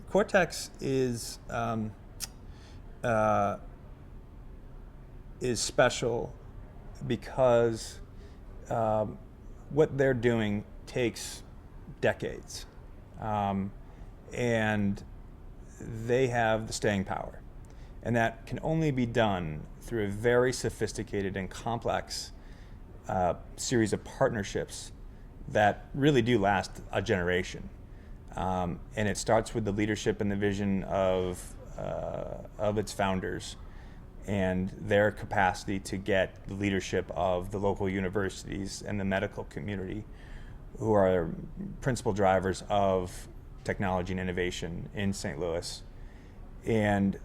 Cortex uh, is special because what they're doing takes decades, um, and they have the staying power, and that can only be done through a very sophisticated and complex series of partnerships that really do last a generation. And it starts with the leadership and the vision of its founders and their capacity to get the leadership of the local universities and the medical community, who are principal drivers of technology and innovation in St. Louis, and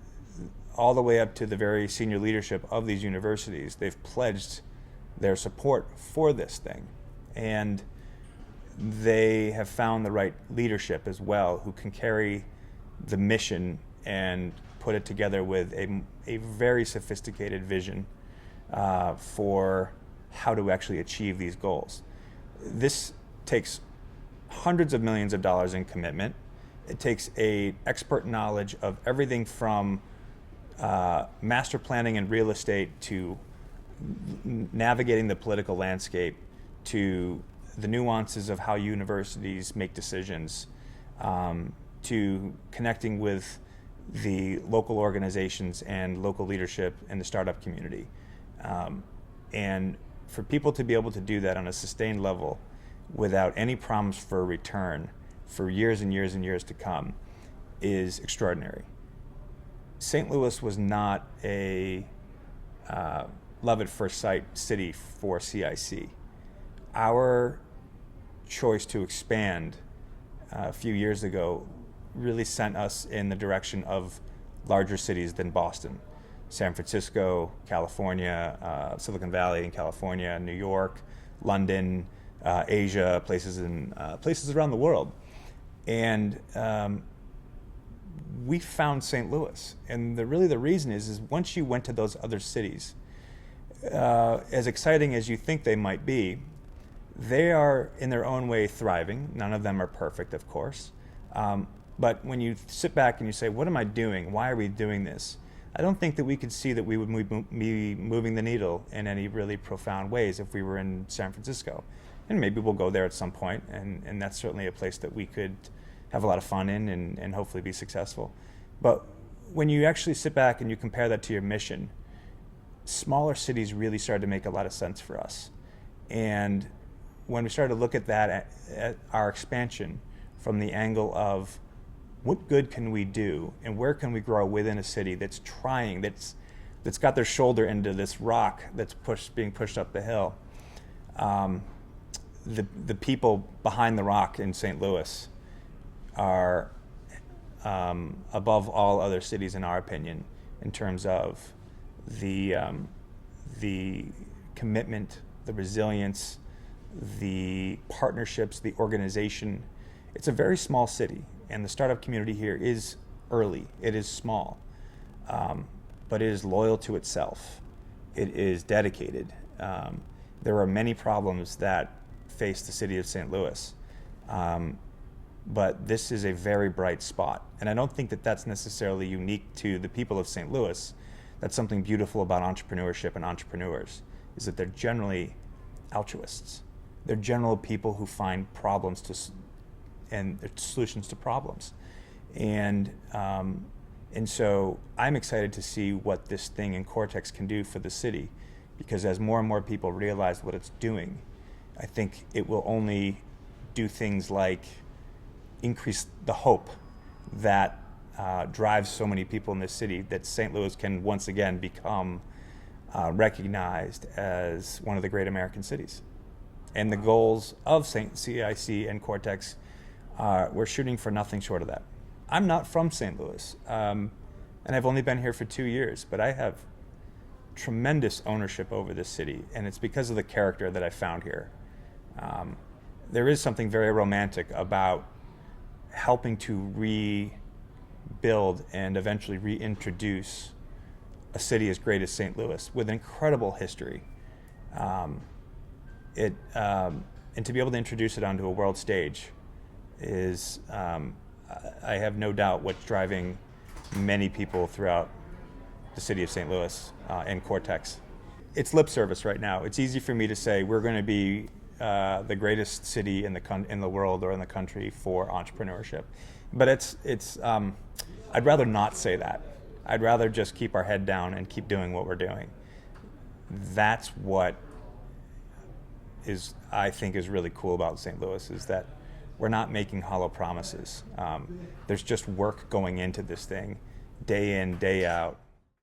all the way up to the very senior leadership of these universities. They've pledged their support for this thing, and they have found the right leadership as well, who can carry the mission and put it together with a very sophisticated vision for how to actually achieve these goals. This takes hundreds of millions of dollars in commitment. It takes a expert knowledge of everything from master planning and real estate to navigating the political landscape to the nuances of how universities make decisions, to connecting with the local organizations and local leadership and the startup community. And for people to be able to do that on a sustained level without any promise for a return for years and years and years to come is extraordinary. St. Louis was not a love at first sight city for CIC. Our choice to expand a few years ago really sent us in the direction of larger cities than Boston. San Francisco, California, Silicon Valley in California, New York, London, Asia, places around the world. And we found St. Louis. And the reason is once you went to those other cities, as exciting as you think they might be, they are in their own way thriving. None of them are perfect, of course. But when you sit back and you say, what am I doing? Why are we doing this? I don't think that we could see that we would be moving the needle in any really profound ways if we were in San Francisco. And maybe we'll go there at some point, and that's certainly a place that we could have a lot of fun in and hopefully be successful. But when you actually sit back and you compare that to your mission, smaller cities really started to make a lot of sense for us. And when we started to look at that, at our expansion from the angle of what good can we do and where can we grow within a city that's trying, that's got their shoulder into this rock that's being pushed up the hill. The people behind the rock in St. Louis are above all other cities, in our opinion, in terms of the commitment, the resilience, the partnerships, the organization. It's a very small city, and the startup community here is early. It is small, but it is loyal to itself. It is dedicated. There are many problems that face the city of St. Louis, but this is a very bright spot. And I don't think that that's necessarily unique to the people of St. Louis. That's something beautiful about entrepreneurship and entrepreneurs, is that they're generally altruists. They're general people who find problems and solutions to problems. And so I'm excited to see what this thing in Cortex can do for the city, because as more and more people realize what it's doing, I think it will only do things like increase the hope that drives so many people in this city, that St. Louis can once again become recognized as one of the great American cities. And the goals of CIC and Cortex, we're shooting for nothing short of that. I'm not from St. Louis, and I've only been here for 2 years, but I have tremendous ownership over this city, and it's because of the character that I found here. There is something very romantic about helping to rebuild and eventually reintroduce a city as great as St. Louis with incredible history. And to be able to introduce it onto a world stage is I have no doubt what's driving many people throughout the city of St. Louis and Cortex. It's lip service right now. It's easy for me to say we're going to be the greatest city in the world or in the country for entrepreneurship, but I'd rather not say that. I'd rather just keep our head down and keep doing what we're doing. That's what I think is really cool about St. Louis, is that we're not making hollow promises. There's just work going into this thing, day in, day out.